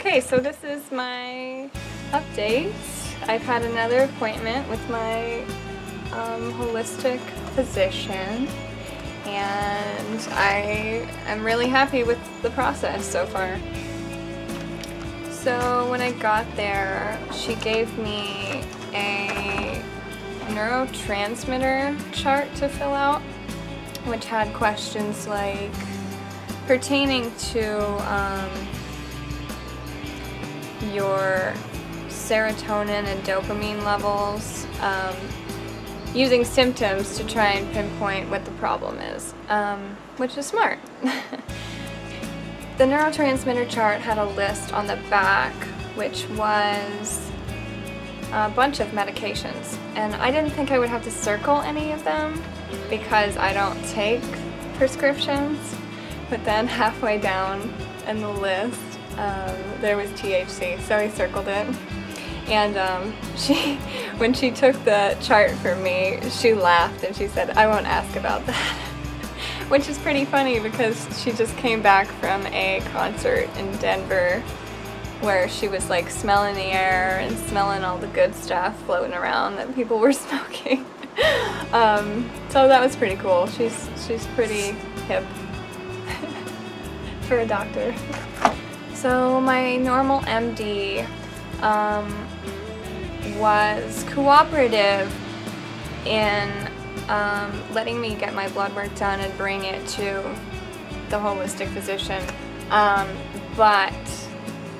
Okay, so this is my update. I've had another appointment with my holistic physician, and I am really happy with the process so far. So when I got there, she gave me a neurotransmitter chart to fill out, which had questions like pertaining to your serotonin and dopamine levels, using symptoms to try and pinpoint what the problem is, which is smart. The neurotransmitter chart had a list on the back, which was a bunch of medications, and I didn't think I would have to circle any of them because I don't take prescriptions, but then halfway down in the list there was THC, so I circled it. And when she took the chart for me, she laughed and she said, "I won't ask about that." Which is pretty funny because she just came back from a concert in Denver where she was like smelling the air and smelling all the good stuff floating around that people were smoking. So that was pretty cool. She's pretty hip for a doctor. So my normal MD was cooperative in letting me get my blood work done and bring it to the holistic physician, but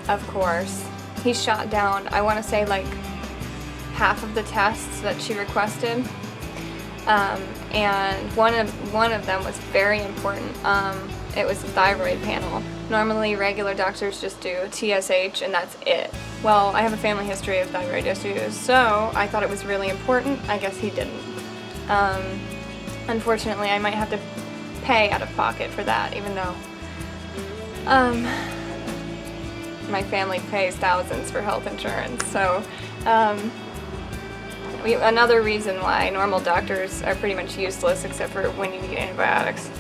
of course he shot down, I want to say, like half of the tests that she requested, and one of them was very important. It was the thyroid panel. Normally regular doctors just do TSH and that's it. Well, I have a family history of thyroid issues, so I thought it was really important. I guess he didn't. Unfortunately, I might have to pay out of pocket for that, even though my family pays thousands for health insurance. So another reason why normal doctors are pretty much useless except for when you need antibiotics.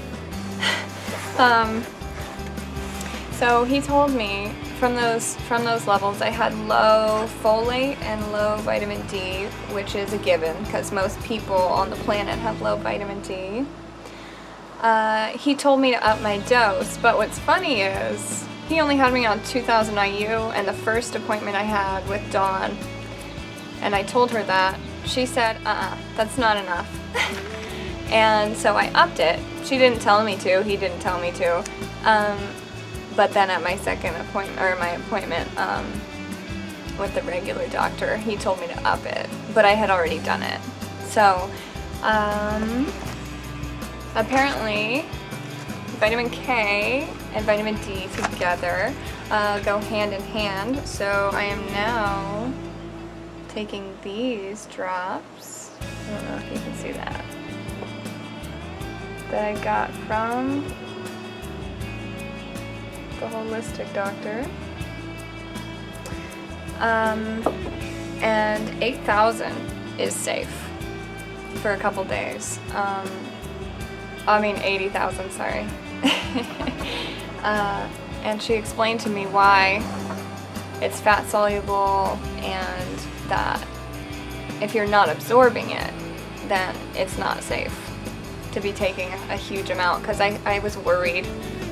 So he told me from those levels I had low folate and low vitamin D, which is a given because most people on the planet have low vitamin D. He told me to up my dose, but what's funny is he only had me on 2,000 IU, and the first appointment I had with Dawn, and I told her that, she said, that's not enough. And so I upped it. She didn't tell me to, he didn't tell me to. But then at my second appointment, or my appointment with the regular doctor, he told me to up it, but I had already done it. So apparently vitamin K and vitamin D together go hand in hand. So I am now taking these drops. I don't know if you can see that I got from the holistic doctor, and 8,000 is safe for a couple days. I mean 80,000, sorry. And she explained to me why it's fat soluble, and that if you're not absorbing it, then it's not safe to be taking a huge amount, because I was worried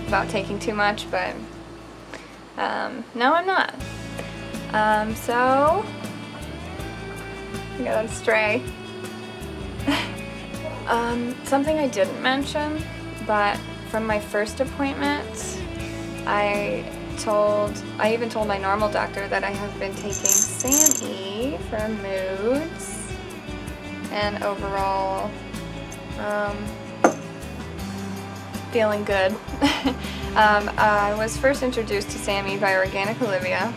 about taking too much, but no, I'm not. So I got a stray. Something I didn't mention, but from my first appointment, I even told my normal doctor that I have been taking SAMe for moods and overall feeling good. I was first introduced to SAMe by Organic Olivia,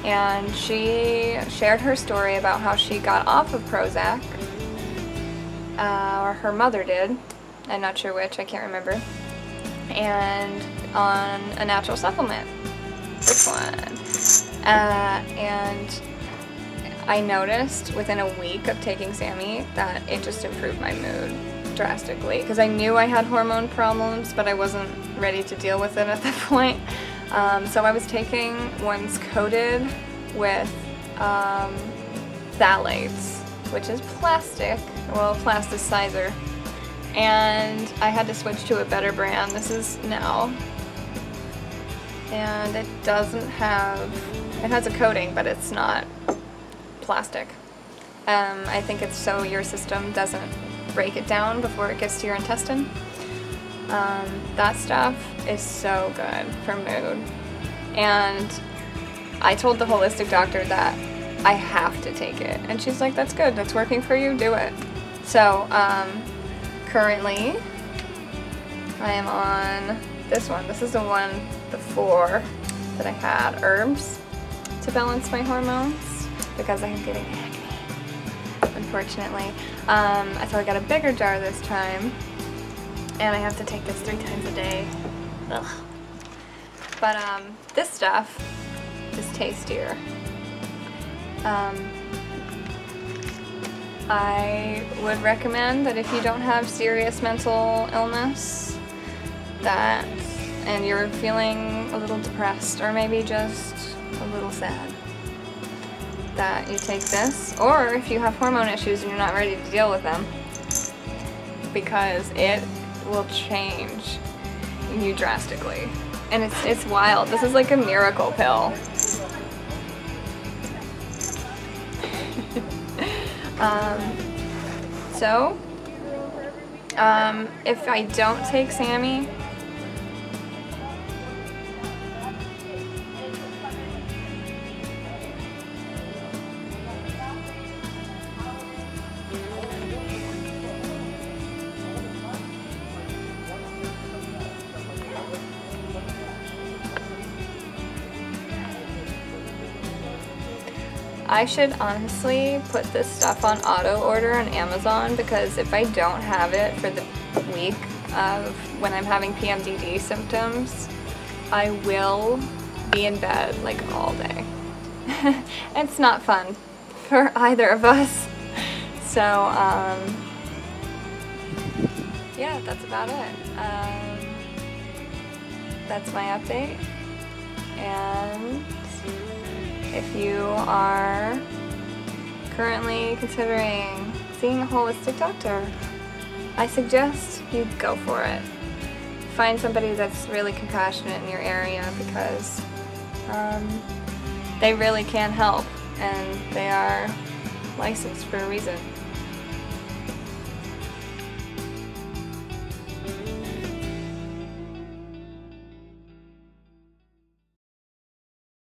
and she shared her story about how she got off of Prozac, or her mother did, I'm not sure which, I can't remember, and on a natural supplement, this one. And I noticed within a week of taking SAMe that it just improved my mood drastically, because I knew I had hormone problems, but I wasn't ready to deal with it at that point. So I was taking ones coated with phthalates, which is plastic, well, plasticizer, and I had to switch to a better brand. This is Now, and it doesn't have, it has a coating, but it's not plastic. I think it's so your system doesn't break it down before it gets to your intestine. That stuff is so good for mood, and I told the holistic doctor that I have to take it, and she's like, that's good, that's working for you, do it. So currently I am on this one. This is the one before that I had herbs to balance my hormones because I am getting acne, unfortunately. So I got a bigger jar this time, and I have to take this 3 times a day. Ugh. But this stuff is tastier. I would recommend that if you don't have serious mental illness and you're feeling a little depressed or maybe just a little sad, that you take this, or if you have hormone issues and you're not ready to deal with them, because it will change you drastically. And it's wild. This is like a miracle pill. If I don't take Sammy, I should honestly put this stuff on auto order on Amazon, because if I don't have it for the week of when I'm having PMDD symptoms, I will be in bed like all day. It's not fun for either of us. So yeah, that's about it. That's my update, and if you are currently considering seeing a holistic doctor, I suggest you go for it. Find somebody that's really compassionate in your area, because they really can help, and they are licensed for a reason.